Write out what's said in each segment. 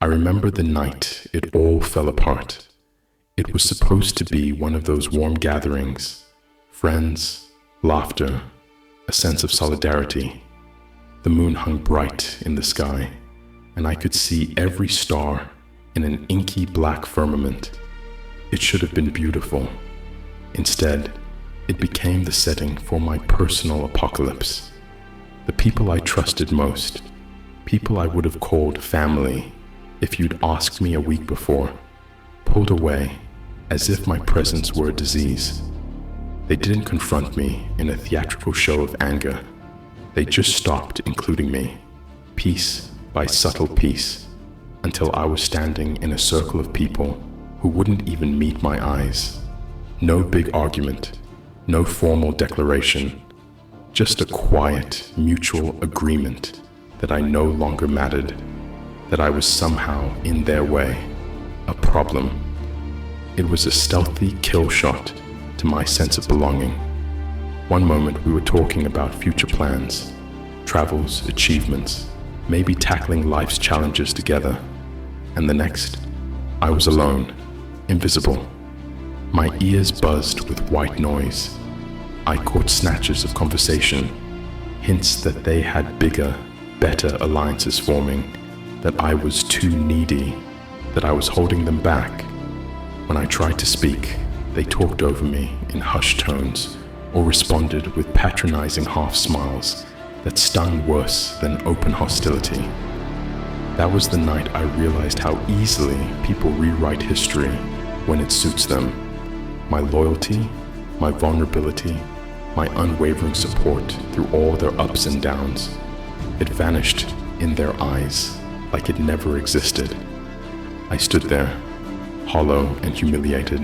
I remember the night it all fell apart. It was supposed to be one of those warm gatherings, friends, laughter, a sense of solidarity. The moon hung bright in the sky, and I could see every star in an inky black firmament. It should have been beautiful. Instead, it became the setting for my personal apocalypse. The people I trusted most, people I would have called family if you'd asked me a week before, pulled away as if my presence were a disease. They didn't confront me in a theatrical show of anger. They just stopped including me, piece by subtle piece, until I was standing in a circle of people who wouldn't even meet my eyes. No big argument, no formal declaration, just a quiet, mutual agreement that I no longer mattered, that I was somehow in their way, a problem. It was a stealthy kill shot to my sense of belonging. One moment we were talking about future plans, travels, achievements, maybe tackling life's challenges together, and the next, I was alone, invisible. My ears buzzed with white noise. I caught snatches of conversation, hints that they had bigger, better alliances forming, that I was too needy, that I was holding them back. When I tried to speak, they talked over me in hushed tones or responded with patronizing half smiles that stung worse than open hostility. That was the night I realized how easily people rewrite history when it suits them. My loyalty, my vulnerability, my unwavering support through all their ups and downs, it vanished in their eyes like it never existed. I stood there, hollow and humiliated,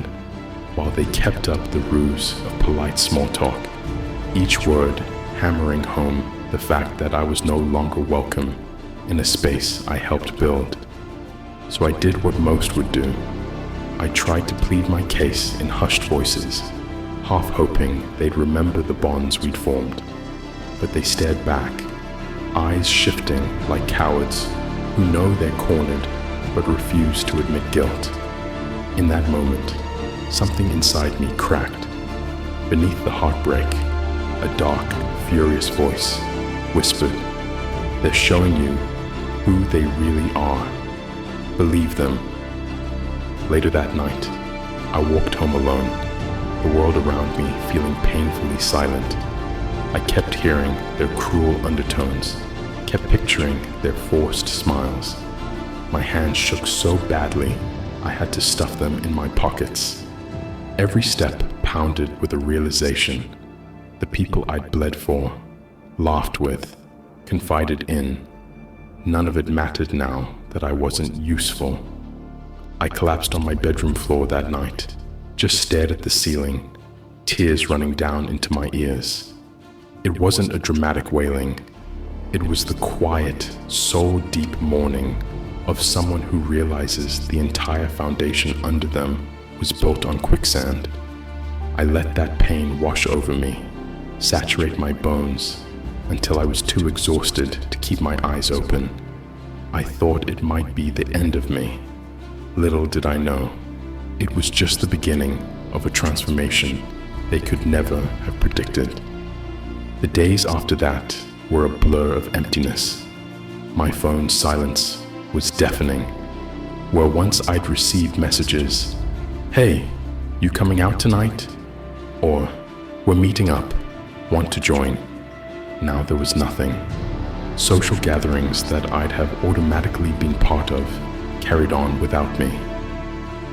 while they kept up the ruse of polite small talk, each word hammering home the fact that I was no longer welcome in a space I helped build. So I did what most would do. I tried to plead my case in hushed voices, half hoping they'd remember the bonds we'd formed. But they stared back, eyes shifting like cowards who know they're cornered but refuse to admit guilt. In that moment, something inside me cracked. Beneath the heartbreak, a dark, furious voice whispered, "They're showing you who they really are. Believe them." Later that night, I walked home alone, the world around me feeling painfully silent. I kept hearing their cruel undertones, kept picturing their forced smiles. My hands shook so badly, I had to stuff them in my pockets. Every step pounded with a realization. The people I'd bled for, laughed with, confided in, none of it mattered now that I wasn't useful. I collapsed on my bedroom floor that night, just stared at the ceiling, tears running down into my ears. It wasn't a dramatic wailing. It was the quiet, soul-deep mourning of someone who realizes the entire foundation under them was built on quicksand. I let that pain wash over me, saturate my bones, until I was too exhausted to keep my eyes open. I thought it might be the end of me. Little did I know, it was just the beginning of a transformation they could never have predicted. The days after that were a blur of emptiness. My phone's silence was deafening. Where once I'd received messages, "Hey, you coming out tonight?" Or, "We're meeting up, want to join?" Now there was nothing. Social gatherings that I'd have automatically been part of carried on without me.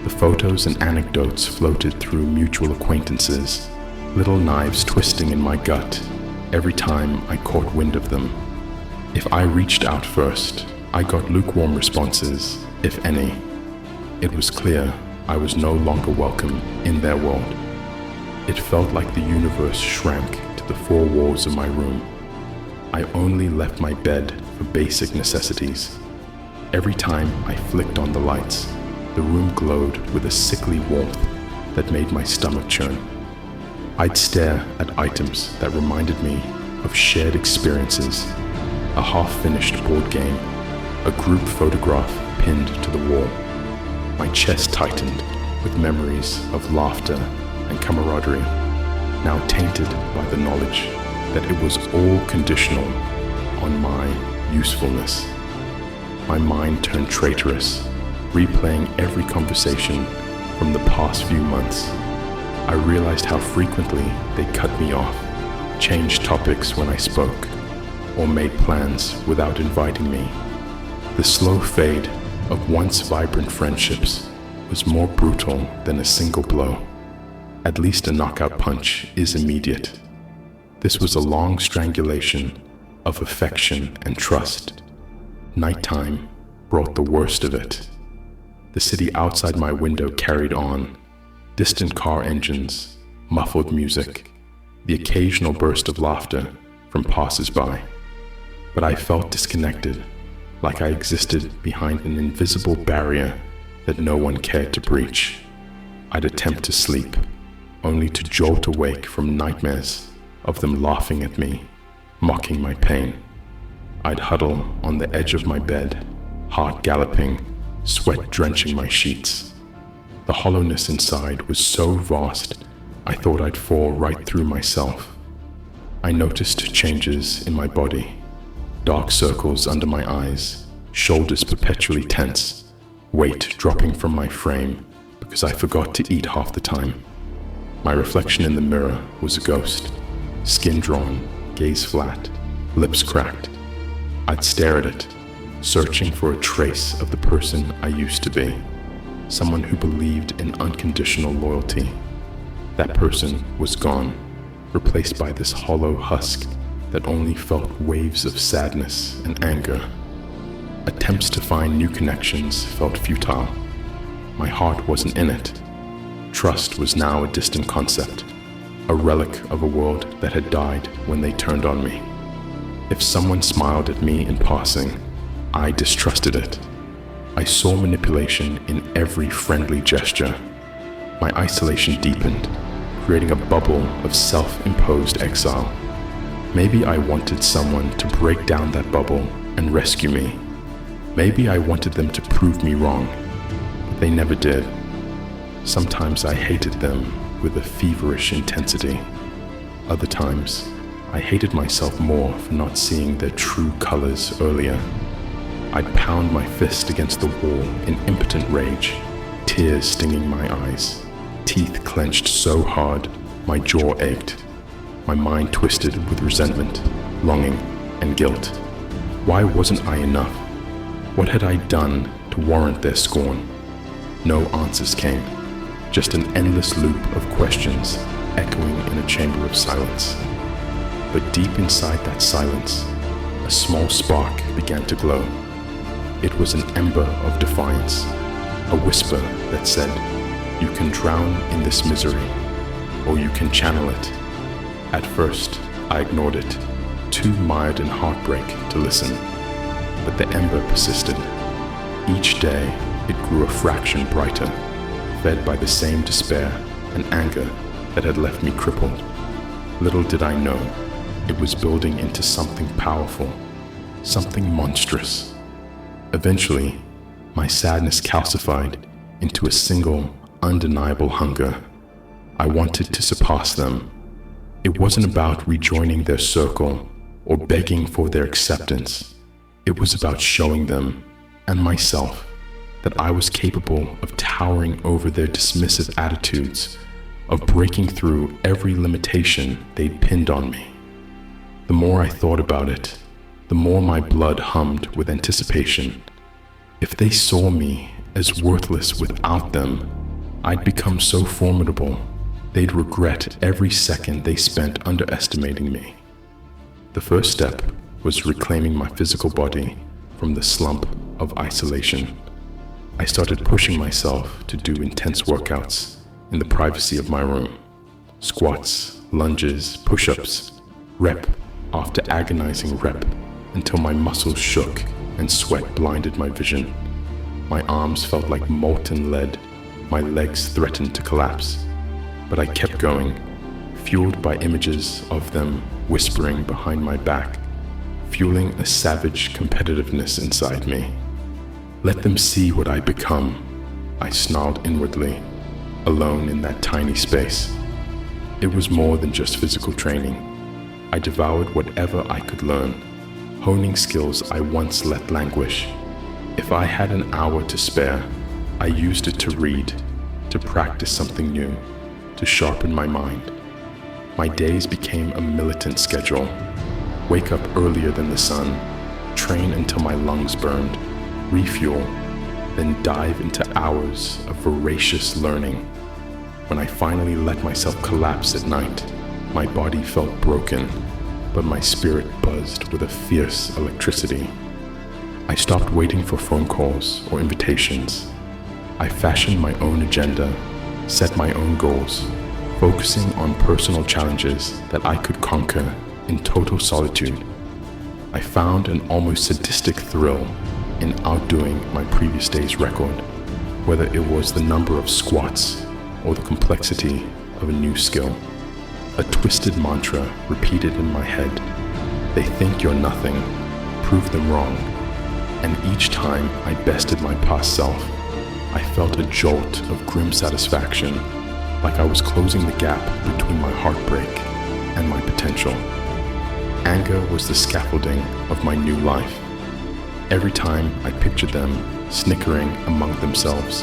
The photos and anecdotes floated through mutual acquaintances, little knives twisting in my gut every time I caught wind of them. If I reached out first, I got lukewarm responses, if any. It was clear I was no longer welcome in their world. It felt like the universe shrank to the four walls of my room. I only left my bed for basic necessities. Every time I flicked on the lights, the room glowed with a sickly warmth that made my stomach churn. I'd stare at items that reminded me of shared experiences, a half-finished board game, a group photograph pinned to the wall. My chest tightened with memories of laughter and camaraderie, now tainted by the knowledge that it was all conditional on my usefulness. My mind turned traitorous, replaying every conversation from the past few months. I realized how frequently they cut me off, changed topics when I spoke, or made plans without inviting me. The slow fade of once vibrant friendships was more brutal than a single blow. At least a knockout punch is immediate. This was a long strangulation of affection and trust. Nighttime brought the worst of it. The city outside my window carried on. Distant car engines, muffled music, the occasional burst of laughter from passers-by. But I felt disconnected, like I existed behind an invisible barrier that no one cared to breach. I'd attempt to sleep, only to jolt awake from nightmares of them laughing at me, mocking my pain. I'd huddle on the edge of my bed, heart galloping, sweat drenching my sheets. The hollowness inside was so vast, I thought I'd fall right through myself. I noticed changes in my body, dark circles under my eyes, shoulders perpetually tense, weight dropping from my frame because I forgot to eat half the time. My reflection in the mirror was a ghost, skin drawn, gaze flat, lips cracked. I'd stare at it, searching for a trace of the person I used to be, someone who believed in unconditional loyalty. That person was gone, replaced by this hollow husk that only felt waves of sadness and anger. Attempts to find new connections felt futile. My heart wasn't in it. Trust was now a distant concept, a relic of a world that had died when they turned on me. If someone smiled at me in passing, I distrusted it. I saw manipulation in every friendly gesture. My isolation deepened, creating a bubble of self-imposed exile. Maybe I wanted someone to break down that bubble and rescue me. Maybe I wanted them to prove me wrong, but they never did. Sometimes I hated them with a feverish intensity. Other times, I hated myself more for not seeing their true colors earlier. I'd pound my fist against the wall in impotent rage, tears stinging my eyes, teeth clenched so hard my jaw ached, my mind twisted with resentment, longing, and guilt. Why wasn't I enough? What had I done to warrant their scorn? No answers came, just an endless loop of questions echoing in a chamber of silence. But deep inside that silence, a small spark began to glow. It was an ember of defiance, a whisper that said, "You can drown in this misery, or you can channel it." At first, I ignored it, too mired in heartbreak to listen. But the ember persisted. Each day, it grew a fraction brighter, fed by the same despair and anger that had left me crippled. Little did I know, it was building into something powerful, something monstrous. Eventually, my sadness calcified into a single, undeniable hunger. I wanted to surpass them. It wasn't about rejoining their circle or begging for their acceptance. It was about showing them, and myself, that I was capable of towering over their dismissive attitudes, of breaking through every limitation they'd pinned on me. The more I thought about it, the more my blood hummed with anticipation. If they saw me as worthless without them, I'd become so formidable, they'd regret every second they spent underestimating me. The first step was reclaiming my physical body from the slump of isolation. I started pushing myself to do intense workouts in the privacy of my room. Squats, lunges, push-ups, rep after agonizing rep, until my muscles shook and sweat blinded my vision. My arms felt like molten lead, my legs threatened to collapse. But I kept going, fueled by images of them whispering behind my back, fueling a savage competitiveness inside me. Let them see what I become, I snarled inwardly, alone in that tiny space. It was more than just physical training. I devoured whatever I could learn, honing skills I once let languish. If I had an hour to spare, I used it to read, to practice something new, to sharpen my mind. My days became a militant schedule. Wake up earlier than the sun, train until my lungs burned, refuel, then dive into hours of voracious learning. When I finally let myself collapse at night, my body felt broken, but my spirit buzzed with a fierce electricity. I stopped waiting for phone calls or invitations. I fashioned my own agenda, set my own goals, focusing on personal challenges that I could conquer in total solitude. I found an almost sadistic thrill in outdoing my previous day's record, whether it was the number of squats or the complexity of a new skill. A twisted mantra repeated in my head: they think you're nothing, prove them wrong. And each time I bested my past self, I felt a jolt of grim satisfaction, like I was closing the gap between my heartbreak and my potential. Anger was the scaffolding of my new life. Every time I pictured them snickering among themselves,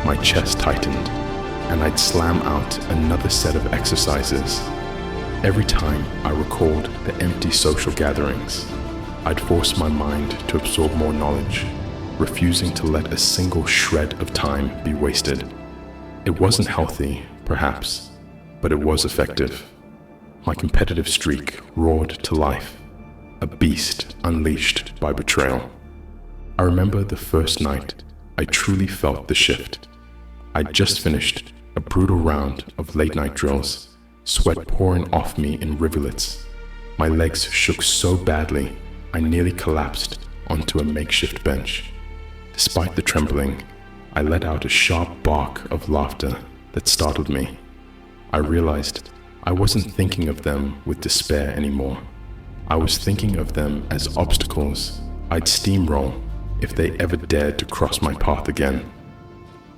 my chest tightened, and I'd slam out another set of exercises. Every time I recalled the empty social gatherings, I'd force my mind to absorb more knowledge, refusing to let a single shred of time be wasted. It wasn't healthy, perhaps, but it was effective. My competitive streak roared to life, a beast unleashed by betrayal. I remember the first night I truly felt the shift. I'd just finished a brutal round of late-night drills, sweat pouring off me in rivulets. My legs shook so badly, I nearly collapsed onto a makeshift bench. Despite the trembling, I let out a sharp bark of laughter that startled me. I realized I wasn't thinking of them with despair anymore. I was thinking of them as obstacles I'd steamroll if they ever dared to cross my path again.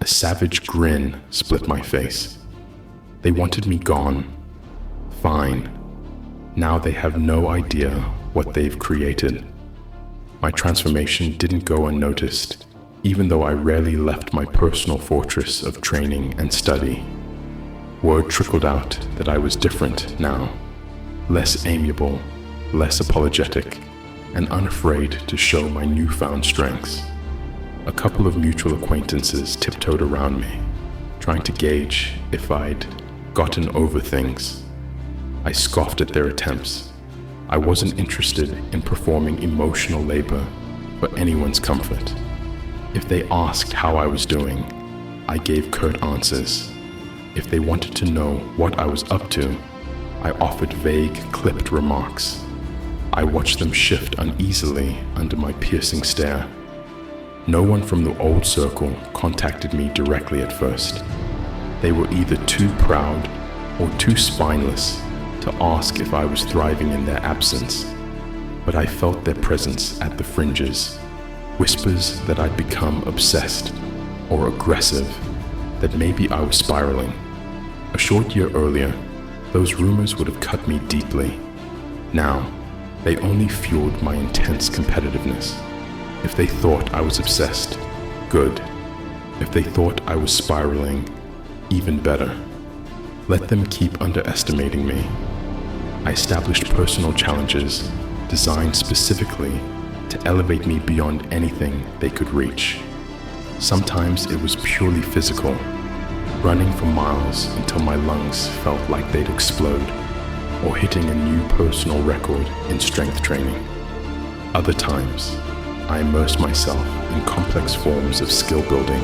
A savage grin split my face. They wanted me gone. Fine. Now they have no idea what they've created. My transformation didn't go unnoticed, even though I rarely left my personal fortress of training and study. Word trickled out that I was different now, less amiable, less apologetic, and unafraid to show my newfound strengths. A couple of mutual acquaintances tiptoed around me, trying to gauge if I'd gotten over things. I scoffed at their attempts. I wasn't interested in performing emotional labor for anyone's comfort. If they asked how I was doing, I gave curt answers. If they wanted to know what I was up to, I offered vague, clipped remarks. I watched them shift uneasily under my piercing stare. No one from the old circle contacted me directly at first. They were either too proud or too spineless to ask if I was thriving in their absence. But I felt their presence at the fringes, whispers that I'd become obsessed or aggressive, that maybe I was spiraling. A short year earlier, those rumors would have cut me deeply. Now, they only fueled my intense competitiveness. If they thought I was obsessed, good. If they thought I was spiraling, even better. Let them keep underestimating me. I established personal challenges designed specifically to elevate me beyond anything they could reach. Sometimes it was purely physical, running for miles until my lungs felt like they'd explode, or hitting a new personal record in strength training. Other times, I immersed myself in complex forms of skill building.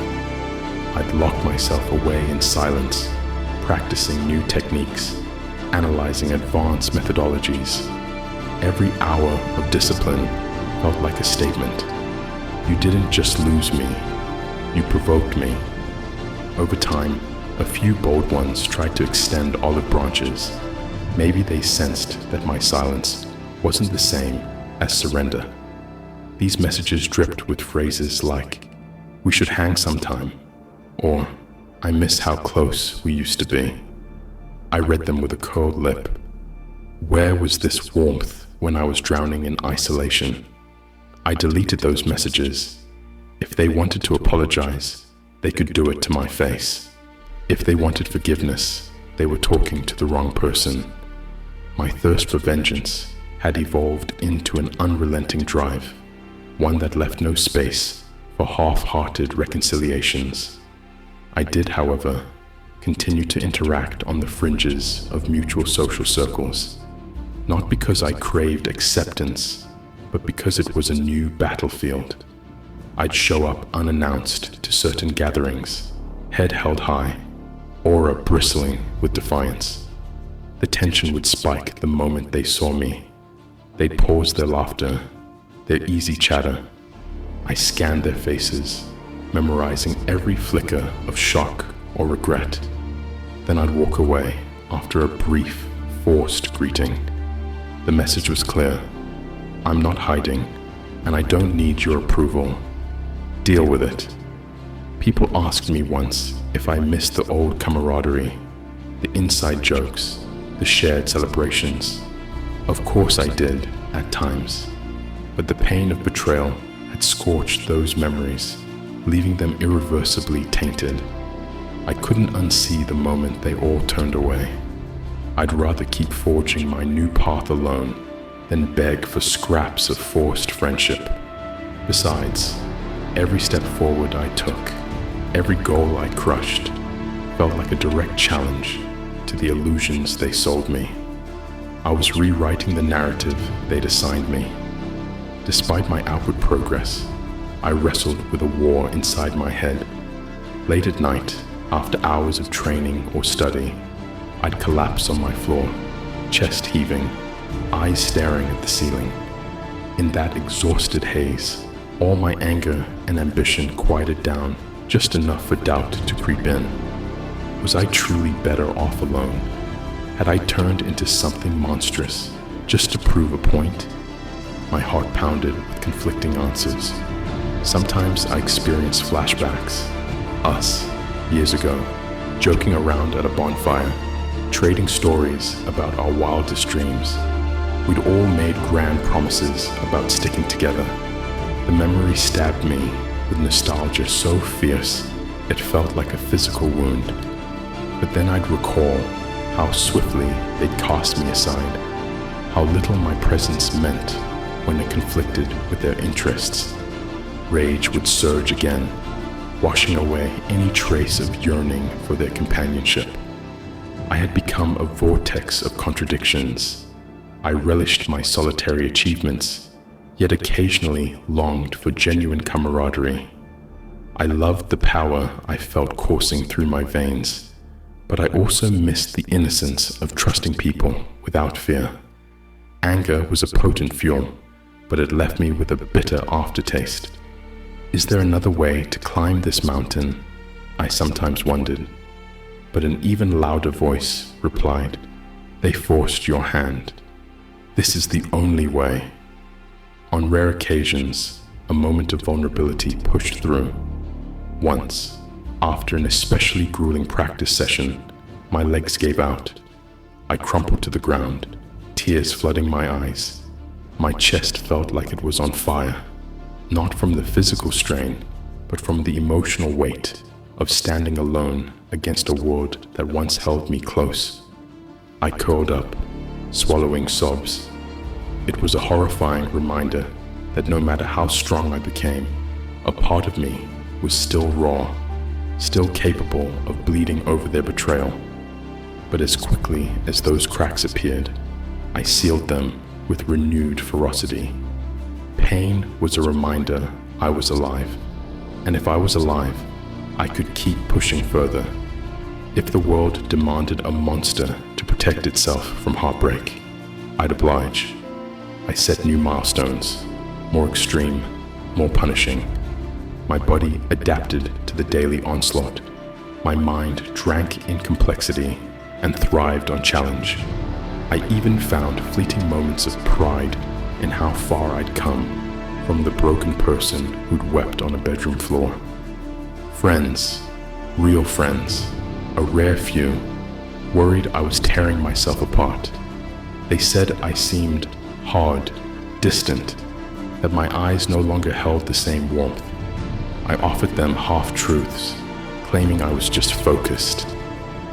I'd lock myself away in silence, practicing new techniques, analyzing advanced methodologies. Every hour of discipline felt like a statement. You didn't just lose me, you provoked me. Over time, a few bold ones tried to extend olive branches. Maybe they sensed that my silence wasn't the same as surrender. These messages dripped with phrases like, "We should hang sometime," or "I miss how close we used to be." I read them with a curled lip. Where was this warmth when I was drowning in isolation? I deleted those messages. If they wanted to apologize, they could do it to my face. If they wanted forgiveness, they were talking to the wrong person. My thirst for vengeance had evolved into an unrelenting drive, one that left no space for half-hearted reconciliations. I did, however, continue to interact on the fringes of mutual social circles, not because I craved acceptance, but because it was a new battlefield. I'd show up unannounced to certain gatherings, head held high, aura bristling with defiance. The tension would spike the moment they saw me. They'd pause their laughter, their easy chatter. I scanned their faces, memorizing every flicker of shock or regret. Then I'd walk away after a brief, forced greeting. The message was clear. I'm not hiding, and I don't need your approval. Deal with it. People asked me once if I missed the old camaraderie, the inside jokes, the shared celebrations. Of course I did, at times, but the pain of betrayal had scorched those memories, leaving them irreversibly tainted. I couldn't unsee the moment they all turned away. I'd rather keep forging my new path alone than beg for scraps of forced friendship. Besides, every step forward I took, every goal I crushed, felt like a direct challenge to the illusions they sold me. I was rewriting the narrative they'd assigned me. Despite my outward progress, I wrestled with a war inside my head. Late at night, after hours of training or study, I'd collapse on my floor, chest heaving, eyes staring at the ceiling. In that exhausted haze, all my anger and ambition quieted down just enough for doubt to creep in. Was I truly better off alone? Had I turned into something monstrous just to prove a point? My heart pounded with conflicting answers. Sometimes I experienced flashbacks. Us, years ago, joking around at a bonfire, trading stories about our wildest dreams. We'd all made grand promises about sticking together. The memory stabbed me with nostalgia so fierce it felt like a physical wound. But then I'd recall how swiftly they'd cast me aside, how little my presence meant when it conflicted with their interests. Rage would surge again, washing away any trace of yearning for their companionship. I had become a vortex of contradictions. I relished my solitary achievements, yet occasionally longed for genuine camaraderie. I loved the power I felt coursing through my veins, but I also missed the innocence of trusting people without fear. Anger was a potent fuel, but it left me with a bitter aftertaste. Is there another way to climb this mountain? I sometimes wondered. But an even louder voice replied, "They forced your hand. This is the only way." On rare occasions, a moment of vulnerability pushed through. Once, after an especially grueling practice session, my legs gave out. I crumpled to the ground, tears flooding my eyes. My chest felt like it was on fire, not from the physical strain, but from the emotional weight of standing alone against a world that once held me close. I curled up, swallowing sobs. It was a horrifying reminder that no matter how strong I became, a part of me was still raw, still capable of bleeding over their betrayal. But as quickly as those cracks appeared, I sealed them with renewed ferocity. Pain was a reminder I was alive, and if I was alive, I could keep pushing further. If the world demanded a monster to protect itself from heartbreak, I'd oblige. I set new milestones, more extreme, more punishing. My body adapted to the daily onslaught. My mind drank in complexity and thrived on challenge. I even found fleeting moments of pride in how far I'd come from the broken person who'd wept on a bedroom floor. Friends, real friends, a rare few, worried I was tearing myself apart. They said I seemed hard, distant, that my eyes no longer held the same warmth. I offered them half-truths, claiming I was just focused.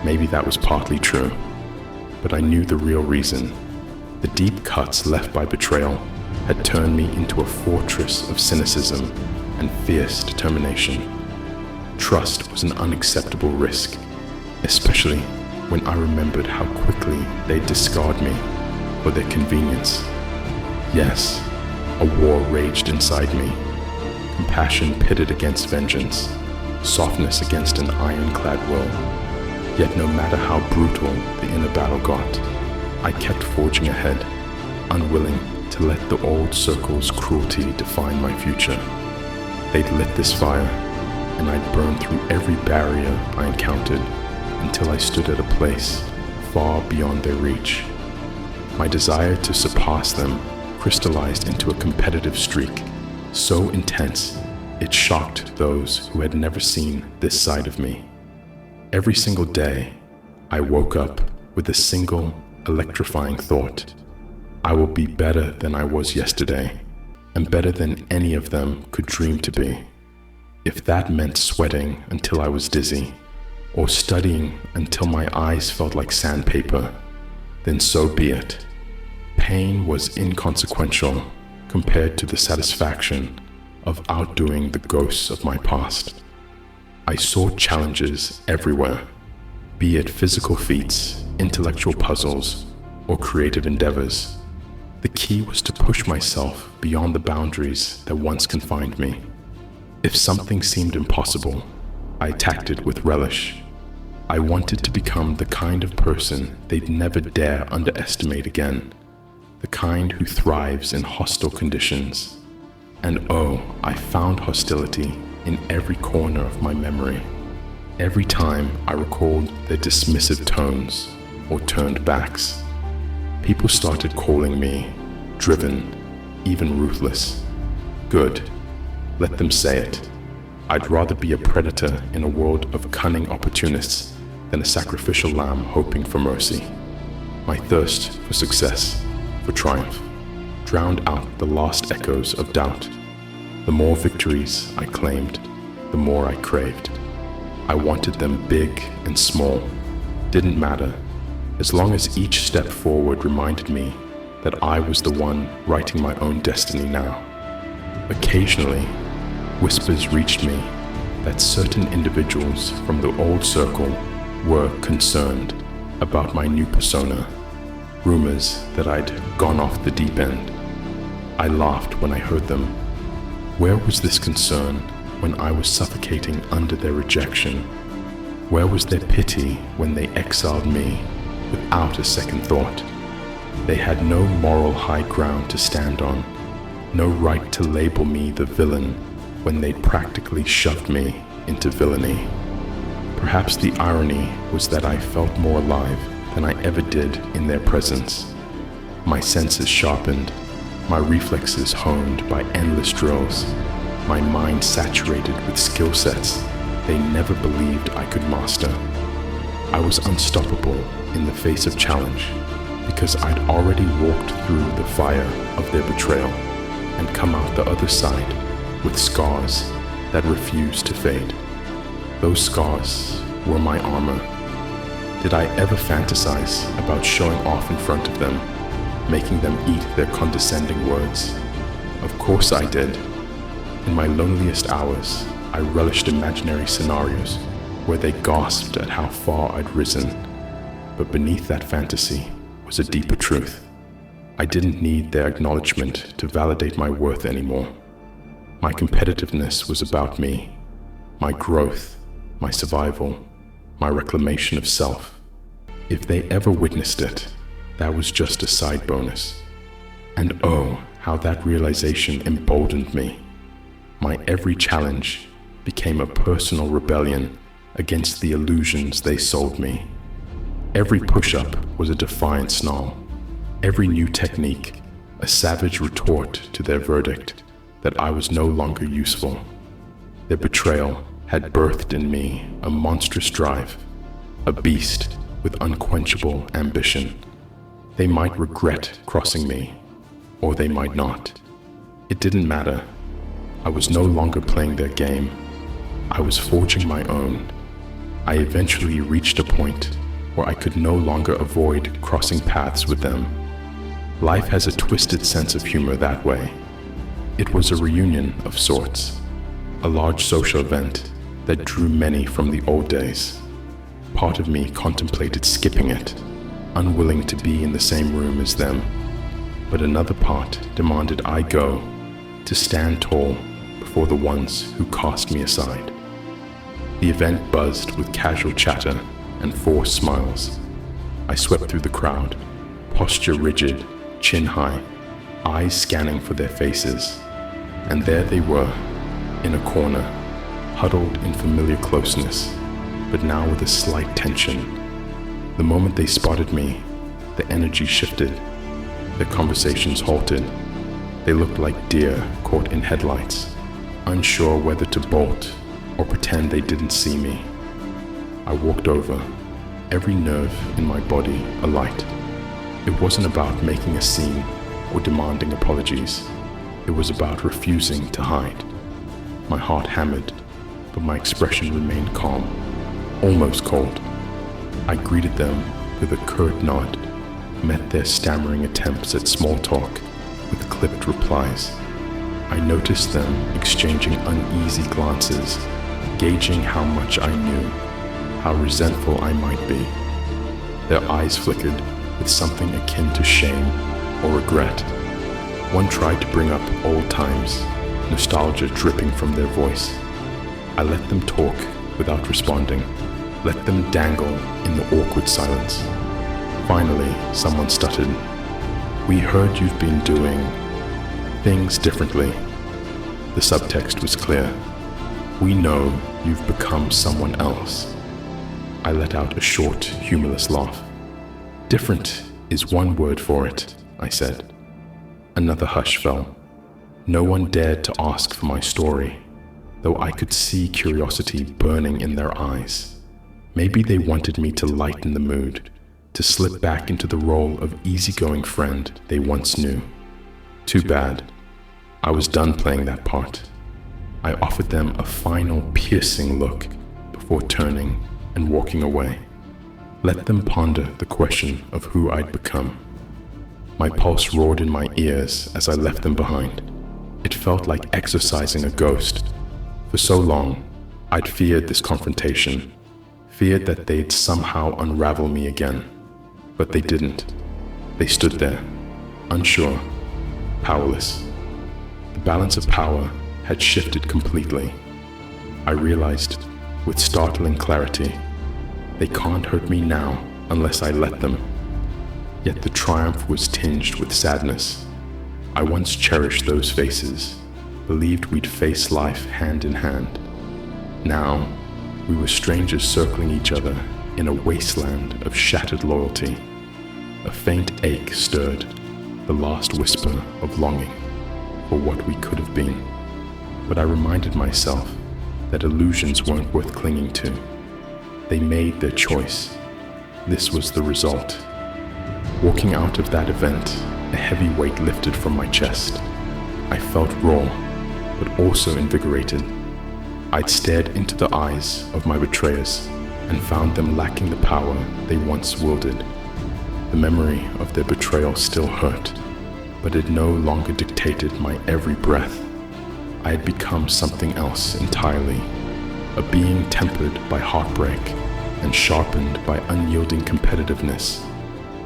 Maybe that was partly true, but I knew the real reason. The deep cuts left by betrayal had turned me into a fortress of cynicism and fierce determination. Trust was an unacceptable risk, especially when I remembered how quickly they'd discard me for their convenience. Yes, a war raged inside me. Compassion pitted against vengeance, softness against an ironclad will. Yet no matter how brutal the inner battle got, I kept forging ahead, unwilling to let the old circle's cruelty define my future. They'd lit this fire, and I'd burned through every barrier I encountered until I stood at a place far beyond their reach. My desire to surpass them crystallized into a competitive streak, so intense it shocked those who had never seen this side of me. Every single day, I woke up with a single electrifying thought. I will be better than I was yesterday, and better than any of them could dream to be. If that meant sweating until I was dizzy, or studying until my eyes felt like sandpaper, then so be it. Pain was inconsequential compared to the satisfaction of outdoing the ghosts of my past. I saw challenges everywhere, be it physical feats, intellectual puzzles, or creative endeavors. The key was to push myself beyond the boundaries that once confined me. If something seemed impossible, I attacked it with relish. I wanted to become the kind of person they'd never dare underestimate again, the kind who thrives in hostile conditions. And oh, I found hostility in every corner of my memory. Every time I recalled their dismissive tones or turned backs, people started calling me driven, even ruthless. Good, let them say it. I'd rather be a predator in a world of cunning opportunists than a sacrificial lamb hoping for mercy. My thirst for success, for triumph, drowned out the last echoes of doubt. The more victories I claimed, the more I craved. I wanted them big and small. Didn't matter, as long as each step forward reminded me that I was the one writing my own destiny now. Occasionally, whispers reached me that certain individuals from the old circle were concerned about my new persona, rumors that I'd gone off the deep end. I laughed when I heard them. Where was this concern when I was suffocating under their rejection? Where was their pity when they exiled me without a second thought? They had no moral high ground to stand on, no right to label me the villain when they practically shoved me into villainy. Perhaps the irony was that I felt more alive than I ever did in their presence. My senses sharpened, my reflexes honed by endless drills, my mind saturated with skill sets they never believed I could master. I was unstoppable in the face of challenge because I'd already walked through the fire of their betrayal and come out the other side with scars that refused to fade. Those scars were my armor. Did I ever fantasize about showing off in front of them, making them eat their condescending words? Of course I did. In my loneliest hours, I relished imaginary scenarios where they gasped at how far I'd risen. But beneath that fantasy was a deeper truth. I didn't need their acknowledgement to validate my worth anymore. My competitiveness was about me, my growth, my survival, my reclamation of self. If they ever witnessed it, that was just a side bonus. And oh, how that realization emboldened me. My every challenge became a personal rebellion against the illusions they sold me. Every push-up was a defiant snarl. Every new technique, a savage retort to their verdict that I was no longer useful. Their betrayal had birthed in me a monstrous drive, a beast with unquenchable ambition. They might regret crossing me, or they might not. It didn't matter. I was no longer playing their game. I was forging my own. I eventually reached a point where I could no longer avoid crossing paths with them. Life has a twisted sense of humor that way. It was a reunion of sorts, a large social event that drew many from the old days. Part of me contemplated skipping it, unwilling to be in the same room as them, but another part demanded I go, to stand tall before the ones who cast me aside. The event buzzed with casual chatter and forced smiles. I swept through the crowd, posture rigid, chin high, eyes scanning for their faces. And there they were, in a corner, huddled in familiar closeness, but now with a slight tension. The moment they spotted me, the energy shifted. Their conversations halted. They looked like deer caught in headlights, unsure whether to bolt or pretend they didn't see me. I walked over, every nerve in my body alight. It wasn't about making a scene or demanding apologies. It was about refusing to hide. My heart hammered, but my expression remained calm, almost cold. I greeted them with a curt nod, met their stammering attempts at small talk with clipped replies. I noticed them exchanging uneasy glances, gauging how much I knew, how resentful I might be. Their eyes flickered with something akin to shame or regret. One tried to bring up old times, nostalgia dripping from their voice. I let them talk without responding, let them dangle in the awkward silence. Finally, someone stuttered. "We heard you've been doing things differently." The subtext was clear. "We know you've become someone else." I let out a short, humorless laugh. "Different is one word for it," I said. Another hush fell. No one dared to ask for my story, though I could see curiosity burning in their eyes. Maybe they wanted me to lighten the mood, to slip back into the role of easygoing friend they once knew. Too bad. I was done playing that part. I offered them a final piercing look before turning and walking away. Let them ponder the question of who I'd become. My pulse roared in my ears as I left them behind. It felt like exorcising a ghost. For so long, I'd feared this confrontation, feared that they'd somehow unravel me again. But they didn't. They stood there, unsure, powerless. The balance of power had shifted completely. I realized, with startling clarity, they can't hurt me now unless I let them. Yet the triumph was tinged with sadness. I once cherished those faces, believed we'd face life hand in hand. Now, we were strangers circling each other in a wasteland of shattered loyalty. A faint ache stirred, the last whisper of longing for what we could have been. But I reminded myself that illusions weren't worth clinging to. They made their choice. This was the result. Walking out of that event, a heavy weight lifted from my chest. I felt raw, but also invigorated. I'd stared into the eyes of my betrayers and found them lacking the power they once wielded. The memory of their betrayal still hurt, but it no longer dictated my every breath. I had become something else entirely, a being tempered by heartbreak and sharpened by unyielding competitiveness.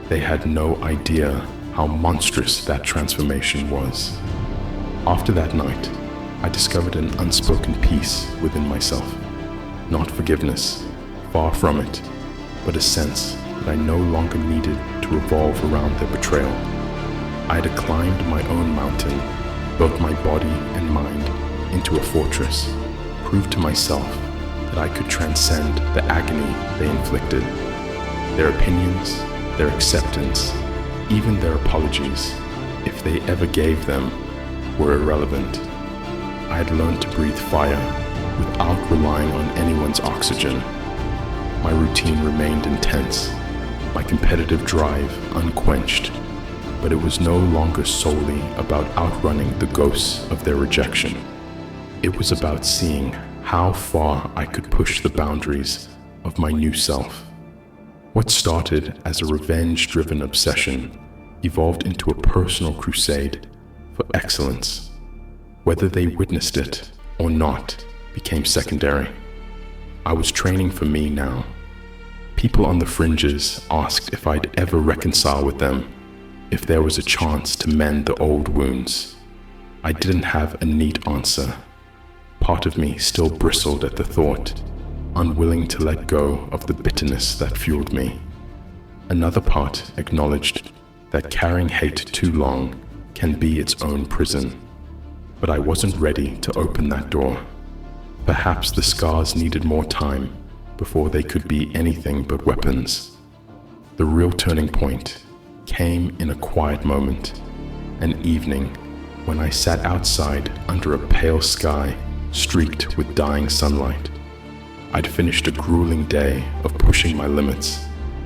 They had no idea how monstrous that transformation was. After that night, I discovered an unspoken peace within myself. Not forgiveness, far from it, but a sense that I no longer needed to revolve around their betrayal. I had climbed my own mountain, both my body and mind, into a fortress, proved to myself that I could transcend the agony they inflicted. Their opinions, their acceptance, even their apologies, if they ever gave them, were irrelevant. I had learned to breathe fire without relying on anyone's oxygen. My routine remained intense, my competitive drive unquenched, but it was no longer solely about outrunning the ghosts of their rejection. It was about seeing how far I could push the boundaries of my new self. What started as a revenge-driven obsession evolved into a personal crusade for excellence. Whether they witnessed it or not became secondary. I was training for me now. People on the fringes asked if I'd ever reconcile with them, if there was a chance to mend the old wounds. I didn't have a neat answer. Part of me still bristled at the thought, unwilling to let go of the bitterness that fueled me. Another part acknowledged that carrying hate too long can be its own prison. But I wasn't ready to open that door. Perhaps the scars needed more time before they could be anything but weapons. The real turning point came in a quiet moment, an evening when I sat outside under a pale sky streaked with dying sunlight. I'd finished a grueling day of pushing my limits,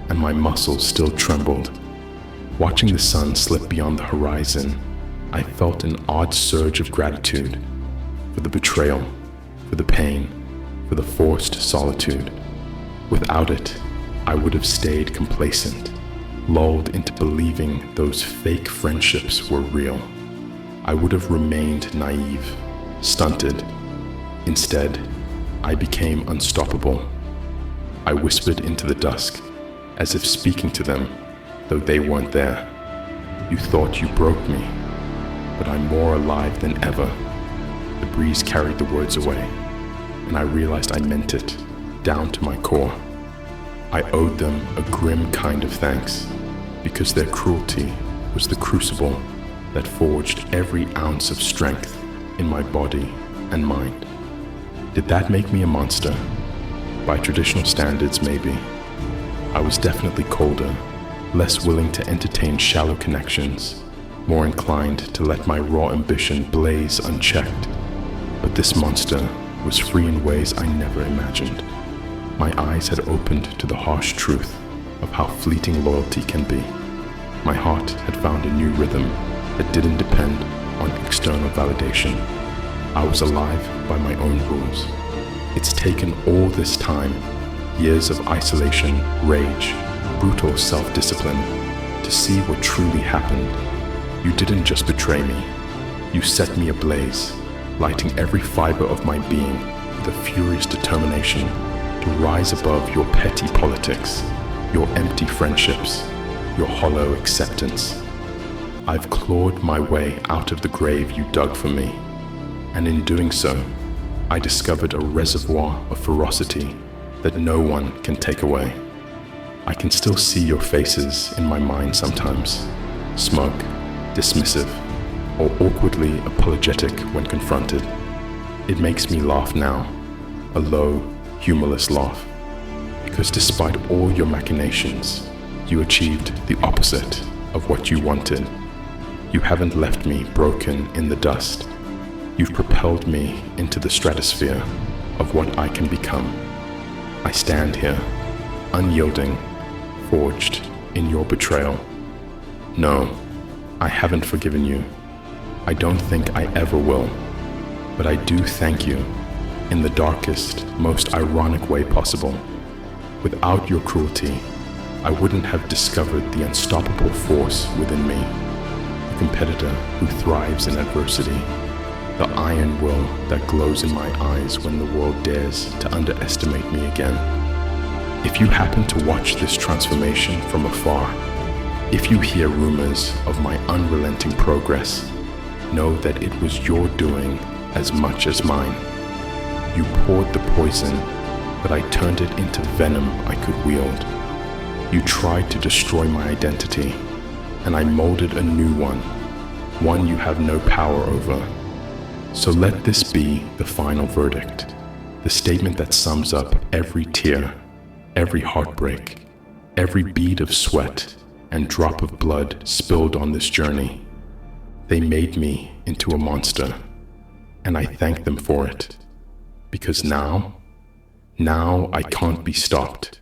and my muscles still trembled. Watching the sun slip beyond the horizon, I felt an odd surge of gratitude for the betrayal, for the pain, for the forced solitude. Without it, I would have stayed complacent, lulled into believing those fake friendships were real. I would have remained naive, stunted. Instead, I became unstoppable. I whispered into the dusk, as if speaking to them, though they weren't there. You thought you broke me, but I'm more alive than ever. The breeze carried the words away, and I realized I meant it, down to my core. I owed them a grim kind of thanks, because their cruelty was the crucible that forged every ounce of strength in my body and mind. Did that make me a monster? By traditional standards, maybe. I was definitely colder, less willing to entertain shallow connections, more inclined to let my raw ambition blaze unchecked. But this monster was free in ways I never imagined. My eyes had opened to the harsh truth of how fleeting loyalty can be. My heart had found a new rhythm that didn't depend on external validation. I was alive by my own rules. It's taken all this time, years of isolation, rage, brutal self-discipline, to see what truly happened. You didn't just betray me. You set me ablaze, lighting every fiber of my being with a furious determination to rise above your petty politics, your empty friendships, your hollow acceptance. I've clawed my way out of the grave you dug for me, and in doing so, I discovered a reservoir of ferocity that no one can take away. I can still see your faces in my mind sometimes, smug, dismissive, or awkwardly apologetic when confronted. It makes me laugh now, a low, humorless laugh, because despite all your machinations, you achieved the opposite of what you wanted. You haven't left me broken in the dust. You've propelled me into the stratosphere of what I can become. I stand here, unyielding, forged in your betrayal. No, I haven't forgiven you. I don't think I ever will. But I do thank you in the darkest, most ironic way possible. Without your cruelty, I wouldn't have discovered the unstoppable force within me, the competitor who thrives in adversity, the iron will that glows in my eyes when the world dares to underestimate me again. If you happen to watch this transformation from afar, if you hear rumors of my unrelenting progress, know that it was your doing as much as mine. You poured the poison, but I turned it into venom I could wield. You tried to destroy my identity, and I molded a new one you have no power over. So let this be the final verdict, the statement that sums up every tear, every heartbreak, every bead of sweat and drop of blood spilled on this journey. They made me into a monster, and I thank them for it, Because now I can't be stopped.